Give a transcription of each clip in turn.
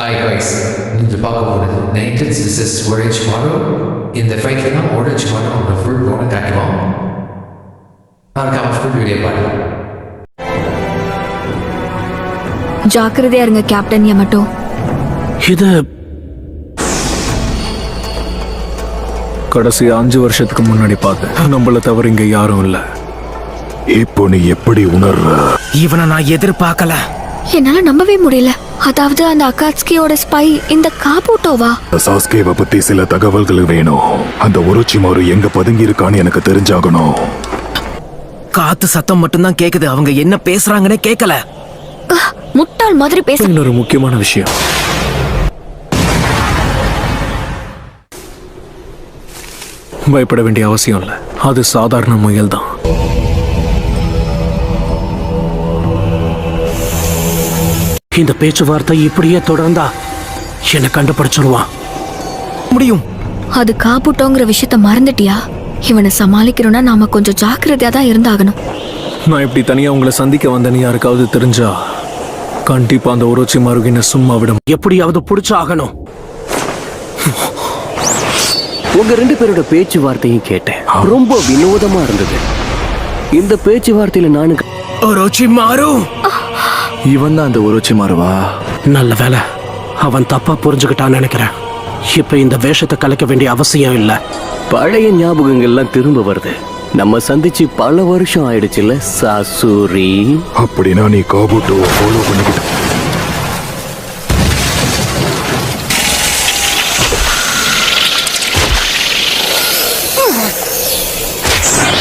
Hi guys, இந்த பார்க்க போகிறது நைன்டன்ஸ் விசஸ் ஒரேஜ்மாரோ. இந்த ஃபைட்டில் தான் ஒரேஜ்மாரோ அவனோட ஃபுல் போன காட்டுவோம். மறக்காம ஃபுல் வீடியோ பாருங்க. ஜாக்கிரதையா இருங்க கேப்டன் யமட்டோ. இது கடைசி 5 வருஷத்துக்கு முன்னாடி பார்த்து நம்மள தவிர இங்க யாரும் இல்ல. இப்போ நீ எப்படி உணர்ற? இவனை நான் எதிர்பார்க்கல. என்னால நம்பவே முடியல. அதாவது அந்த அகாட்ஸ்கியோட ஸ்பை இந்த காபூட்டோவா? சாஸ்கேவை பத்தி சில தகவல்கள் வேணும். அந்த ஒரோச்சிமாரு எங்க பதுங்கி இருக்கான்னு எனக்கு தெரிஞ்சாகணும். காத்து சத்தம் மட்டும்தான் கேக்குது, அவங்க என்ன பேசுறாங்கன்னே கேட்கல. முட்டாள் மாதிரி பேச. இன்னொரு முக்கியமான விஷயம், பயப்பட வேண்டிய அவசியம் இல்ல. அது சாதாரண முயல் தான். இந்த பேச்சுவார்த்தை இப்படியே தொடர்ந்தா என்ன கண்டுபிடிச்சிருவான். முடியும். அது காபூட்டோங்கிற விஷயத்த மறந்துட்டியா? இவனை சமாளிக்கிறோம்னா நாம கொஞ்சம் ஜாக்கிரதையா தான் இருந்தாகணும். நான் இப்படி தனியா உங்களை சந்திக்க வந்தேன்னு யாருக்காவது தெரிஞ்சா கண்டிப்பா அந்த ஒரோச்சிமாரு என்ன சும்மா விடும். எப்படியாவது பிடிச்சாகணும். உங்க 2 பேரோட பேச்சுவார்த்தையும் கேட்டேன். ரொம்ப வினோதமா இருந்தது. இந்த பேச்சுவார்த்தையில நானு ஒரோச்சிமாரு, இவன் தான் அந்த ஒரோச்சிமாருவா? நல்ல வேலை அவன் தப்பா புரிஞ்சுக்கிட்டான்னு நினைக்கிறேன். இப்ப இந்த வேஷத்தை கலைக்க வேண்டிய அவசியம் இல்ல. பழைய ஞாபகங்கள்லாம் திரும்ப வருது. நம்ம சந்திச்சு பல வருஷம் ஆயிடுச்சுல்ல சாசுரி? அப்படின்னா நீ காபூட்டோவை ஃபாலோ பண்ணிக்கிட்டு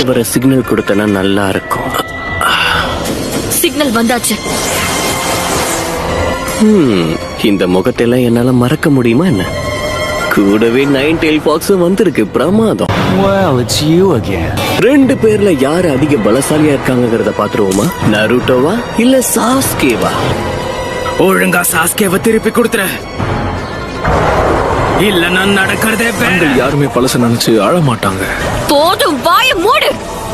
வர சிக்னல் கொடுத்தனா நல்லா இருக்கும். சிக்னல் வந்தாச்சு. இந்த முகத்தெல்லாம் என்னால மறக்க முடியுமா என்ன? கூடவே 9 tail fox வந்திருக்கு. பிரமாதம். Well, it's you again. 2 பேர்ல யாரு அதிக பலசாலியா இருக்காங்கங்கறத பாத்துருவோமா? நருட்டோவா இல்ல சாஸ்கேவா? ஒழுங்கா சாஸ்கேவை திருப்பி கொடுத்துற, இல்ல நான் நடக்கிறதே வேற. யாருமே பழச நினைச்சு அழ மாட்டாங்க. போதும், வாய மூடு.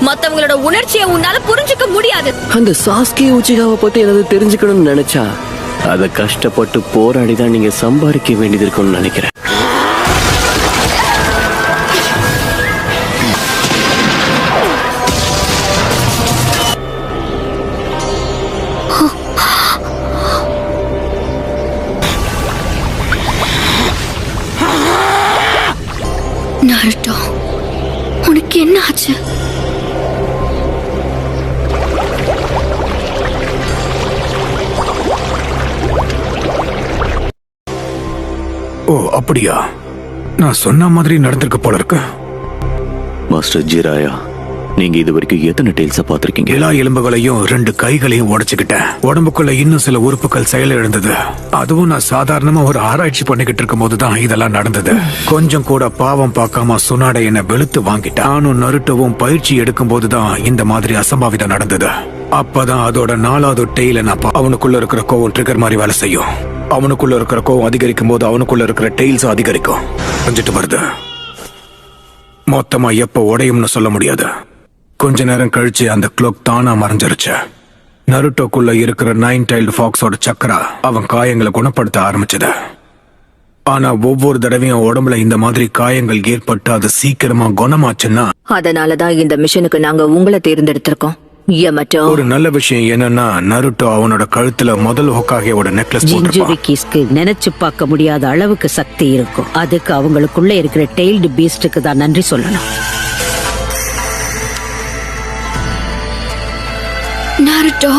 மத்தவங்களோட உணர்ச்சியை உன்னால புரிஞ்சுக்க முடியாது. அந்த சாஸ்கே உச்சிகாவை பத்தி ஏதாவது தெரிஞ்சுக்கணும்னு நினைச்சா அதை கஷ்டப்பட்டு போராடிதான் நீங்க சம்பாதிக்க வேண்டியது இருக்கும்னு நினைக்கிறேன். நருட்டோ, உனக்கு என்ன ஆச்சு? ஓ அப்படியா? நான் சொன்ன மாதிரி நடந்திருக்க போல இருக்கு. மாஸ்டர் ஜிராயா, நீங்க இது வரைக்கும் எத்தனை டெயில்ஸ பாத்திருக்கீங்க? எல்லா எலும்புகளையும் 2 கைகளையும் உடைச்சுக்கிட்டேன். உடம்புக்குள்ள இன்னும் சில உறுப்புகள் செயல் இழந்தது. அதுவும் நான் சாதாரணமா ஒரு ஆராய்ச்சி பண்ணிக்கிட்டு இருக்கும் போதுதான் இதெல்லாம் நடந்தது. கொஞ்சம் கூட பாவம் பார்க்காம சுனாடை என்ன வெளுத்து வாங்கிட்டான். நானும் நருட்டோவும் பயிற்சி எடுக்கும் போதுதான் இந்த மாதிரி அசம்பாவிதம் நடந்தது. அப்பதான் அதோட 4வது டெய்ல நான் அவனுக்குள்ள இருக்கிற கோவம் ட்ரிகர் மாதிரி வேலை செய்யும். அவனுக்குள்ள இருக்கிற கோவம் அதிகரிக்கும் போது அவனுக்குள்ள இருக்கிற டெய்ல்ஸும் அதிகரிக்கும். கொஞ்சிட்டு வருது. மொத்தமா எப்ப உடையும்னு சொல்ல முடியாது. கொஞ்ச நேரம் கழிச்சு அந்த க்ளோக் தானா மறைஞ்சிருச்சு. நருட்டோக்குள்ள இருக்கிற 9 tailed fox-ஓட சக்கரா அவன் காயங்களை குணப்படுத்த ஆரம்பிச்சது. ஆனா ஒவ்வொரு தடவையும் உடம்புல இந்த மாதிரி காயங்கள் ஏற்பட்டு அது சீக்கிரமா குணமாச்சுன்னா, அதனாலதான் இந்த மிஷனுக்கு நாங்க உங்களை தேர்ந்தெடுத்திருக்கோம். யமட்டோ, ஒரு நல்ல விஷயம் என்னன்னா நருட்டோ அவனோட கழுத்துல முதல் ஹோகாகேவோட நெக்லஸ் போட்டிருப்பான். ஜிஞ்சுரிக்கிஸ்க்கு நினைச்சு பார்க்க முடியாத அளவுக்கு சக்தி இருக்கும். அதுக்கு அவங்களுக்குள்ள இருக்கிற டெய்ல்டு பீஸ்டுக்கு தான் நன்றி சொல்லணும். நருட்டோ,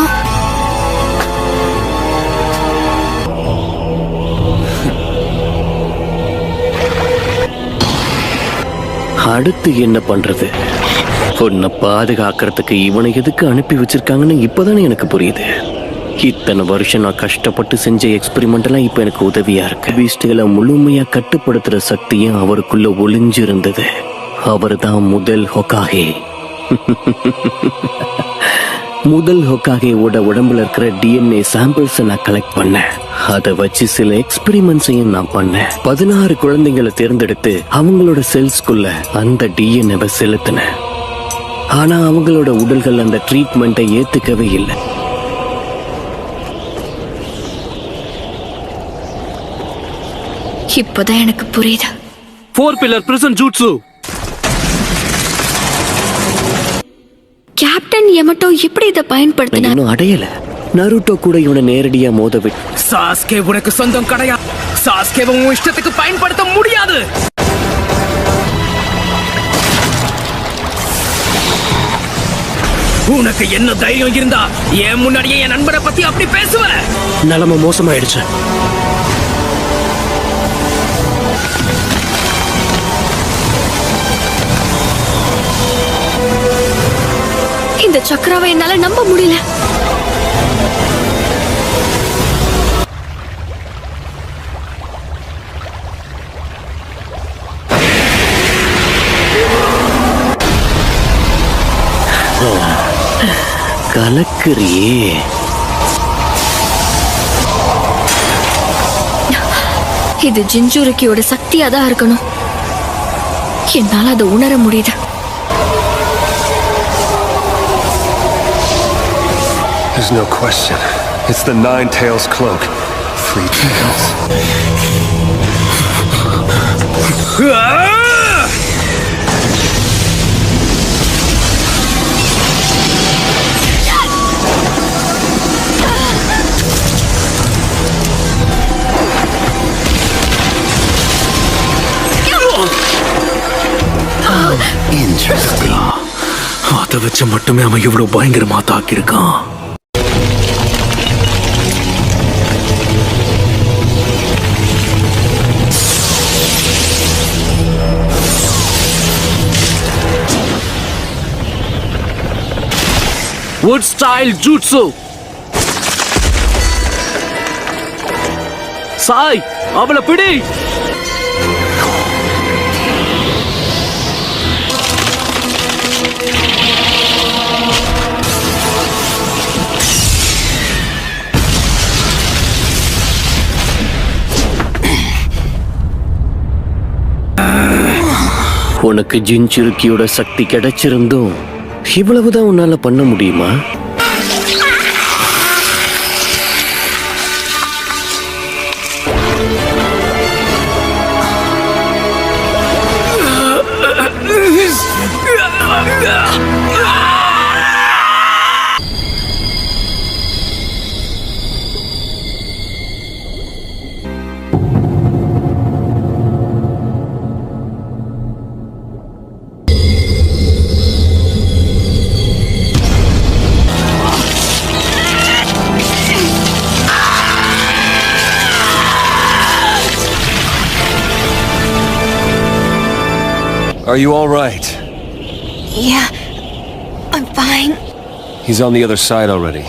அடுத்து என்ன பண்றது? உன்னை பாதுகாக்கிறதுக்கு இவனை எதுக்கு அனுப்பி வச்சிருக்காங்கன்னு இப்பதானே எனக்கு புரியுது. இத்தனை வருஷம் நான் கஷ்டப்பட்டு செஞ்ச எக்ஸ்பெரிமெண்ட் எல்லாம் இப்ப எனக்கு உதவியா இருக்கு. பீஸ்டுகளை முழுமையா கட்டுப்படுத்துற சக்தியும் அவருக்குள்ள ஒளிஞ்சிருந்தது. அவர் தான் முதல் ஹொகாகே. முதல் ஹொகாகேவோட உடம்புல இருக்கிற டிஎன்ஏ சாம்பிள்ஸ் நான் கலெக்ட் பண்ணேன். அதை வச்சு சில எக்ஸ்பெரிமெண்ட்ஸையும் நான் பண்ணேன். 16 குழந்தைங்களை தேர்ந்தெடுத்து அவங்களோட செல்ஸ்குள்ள அந்த டிஎன்ஏவை செலுத்தினேன். ஆனா அவங்களோட உடல்கள் அந்த ட்ரீட்மெண்ட்டை ஏத்துக்கவே இல்லை. இப்பதான் எனக்கு புரியுது. 4 பில்லர் பிரிசன் ஜூட்சு. கேப்டன் யமட்டோ எப்படி இதை பயன்படுத்தினார்? இன்னும் அடையல. நருட்டோ கூட இவனை நேரடியா மோதவிட்டு சாஸ்கே உனக்கு சொந்தம் கிடையா. சாஸ்கேவை உன் இஷ்டத்துக்கு பயன்படுத்த முடியாது. உனக்கு என்ன தைரியம் இருந்தா என் முன்னாடியே என் நண்பரை பத்தி அப்படி பேசுவ? நிலைமை மோசமாயிடுச்சு. இந்த சக்கராவை என்னால நம்ப முடியல. கலக்குறியே. இது ஜின்ஜுருக்கியோட சக்தியா தான் இருக்கணும். என்னால அதை உணர முடியுது. There's no question. It's the Nine Tails cloak. 3 tails. Interesting. அதை வச்சு மட்டுமே அவன் இவ்வளவு பயங்கரமா தாக்கியிருக்கான். Wood style jutsu. சாய், அவளை பிடி. உனக்கு ஜின்சுருக்கியோட சக்தி கிடைச்சிருந்தும் இவ்வளவுதான் உன்னால பண்ண முடியுமா? Are you all right? Yeah, I'm fine. He's on the other side already.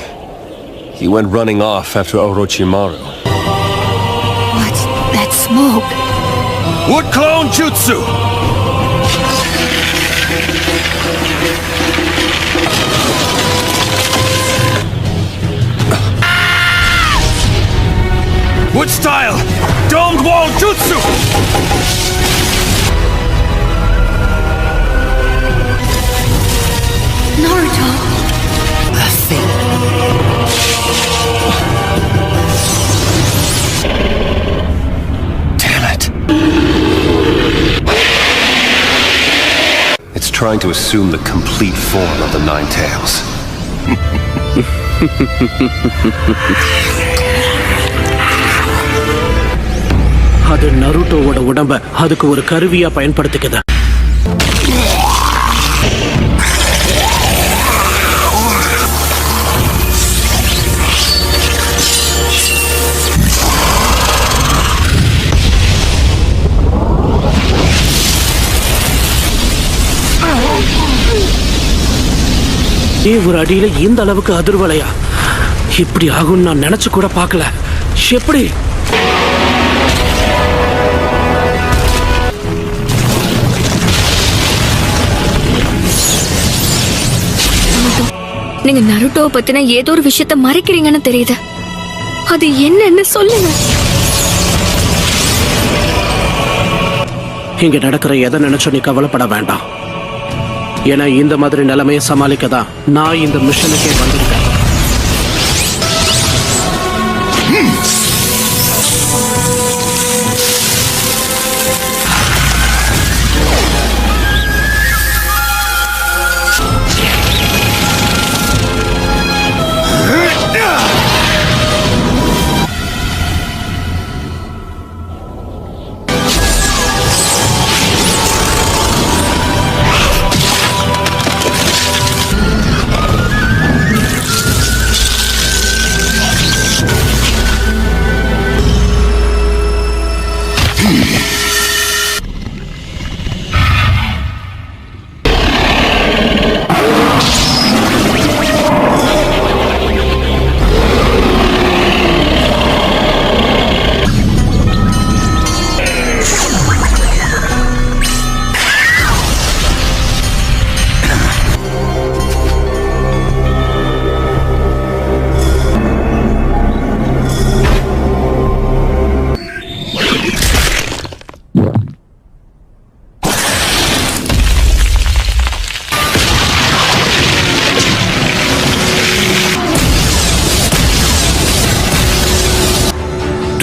He went running off after Orochimaru. What's that smoke? Wood Clone Jutsu! Wood Style! Domed Wall Jutsu! Naruto. The thing. Damn it. It's trying to assume the complete form of the Nine Tails. அது நருட்டோவோட உடம்ப அதுக்கு ஒரு கருவியா பயன்படுத்திக்குது. ஒரு அடியில இந்த அளவுக்கு அதிர்வலையா? இப்படி ஆகும் நான் நினைச்சு கூட பார்க்கல. எப்படி? நீங்க நருட்டோவை பத்தின ஏதோ ஒரு விஷயத்த மறைக்கிறீங்கன்னு தெரியுது. அது என்னன்னு சொல்லுங்க. இங்க நடக்கிற எதை நினைச்சு நீ கவலைப்பட வேண்டாம். ஏன்னா இந்த மாதிரி நிலைமையை சமாளிக்க தான் நான் இந்த மிஷனுக்கே வந்திருக்கேன்.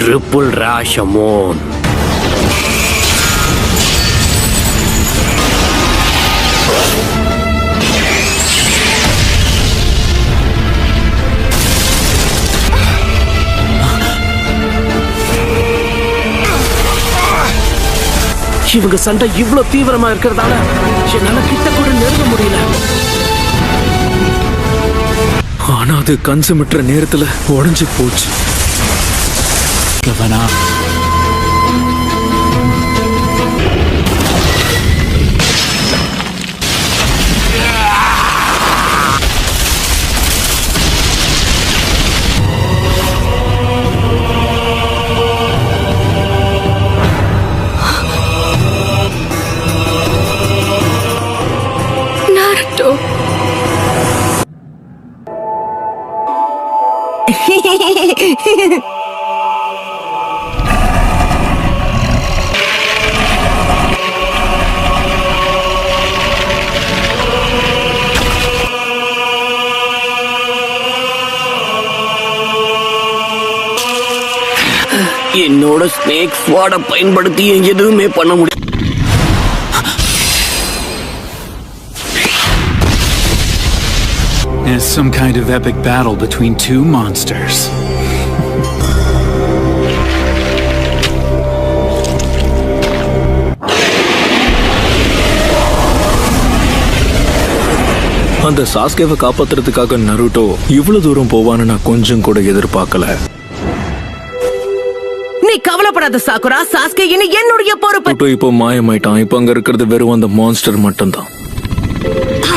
ட்ரிபிள் ராஷமோன். இவங்க சண்டை இவ்வளவு தீவிரமா இருக்கிறதால என்னால கிட்ட கூட நெருங்க முடியல. ஆனா அது கண் சிமிட்டுற நேரத்துல உடைஞ்சு போச்சு. நாருட்டோ, என்னோட ஸ்னேக் ஸ்வாட பயன்படுத்தி எதுவுமே பண்ண முடியும். It's some kind of epic battle between two monsters. அந்த சாஸ்கேவை காப்பாத்துறதுக்காக நருட்டோ இவ்வளவு தூரம் போவான்னு நான் கொஞ்சம் கூட எதிர்பார்க்கல. நீ கவலைப்படாத சாக்குரா, சாஸ்கே இனி என்னுடைய பொறுப்பு. நருட்டோ இப்போ மாயமாயிட்டான். இப்போ அங்க இருக்கிறது வெறும் அந்த மான்ஸ்டர் மட்டும்தான்.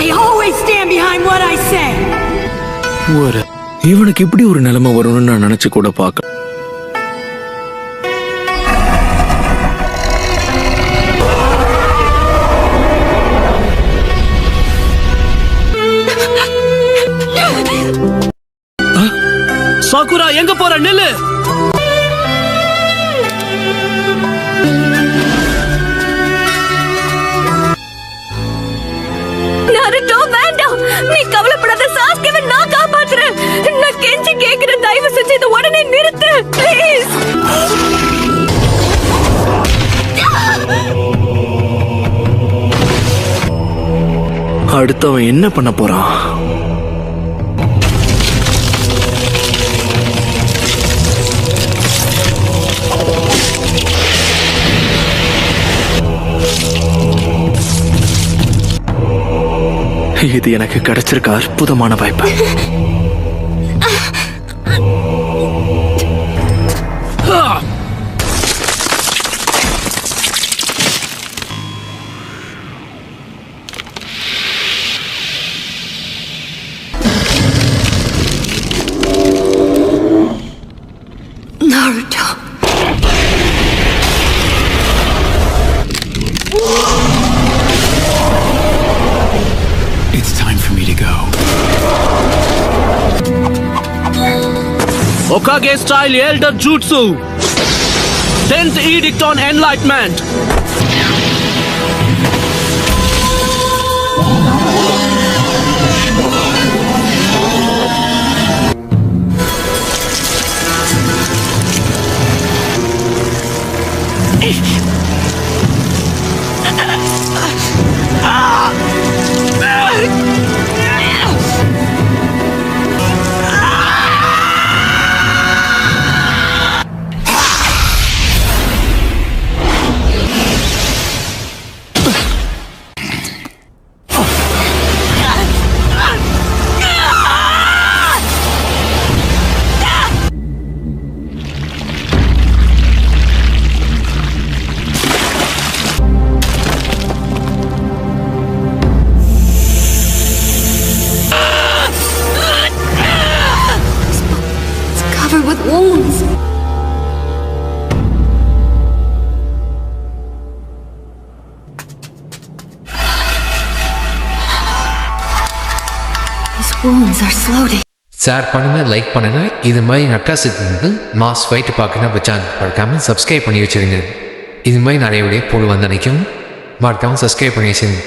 I always stand behind what I say. இவனுக்கு இப்படி ஒரு நிலைமை வரும்னு நான் நினைச்சு கூட பார்க்க. சாக்குரா எங்க போற? நில்லு. நாருட்டோ வேண்டாம். நீ கவலைப்படாத, சாஸ்கேவை நான் காப்பாத்துறேன். நான் கெஞ்சி கேக்குறேன், தயவு செஞ்சு இதை உடனே நிறுத்து ப்ளீஸ். அடுத்தவன் என்ன பண்ண போறான்? இது எனக்கு கிடைச்சிருக்க அற்புதமான வாய்ப்பு. நாருட்டோ, It's time for me to go. Okage style elder jutsu. 10th edict on enlightenment. covered with wounds. His wounds are slowly. Share பண்ணுங்க, லைக் பண்ணுங்க. இது மாதிரி நக்காசுக்கு மாஸ் ஃபைட்டு பார்க்கணும் நம்ம சேனல் மறக்காமல் சப்ஸ்கிரைப் பண்ணி வச்சுருங்க. இது மாதிரி நிறைய வீடியோ போடு வந்து நினைக்கும். மறக்காமல் சப்ஸ்கிரைப் பண்ணி வச்சுருங்க.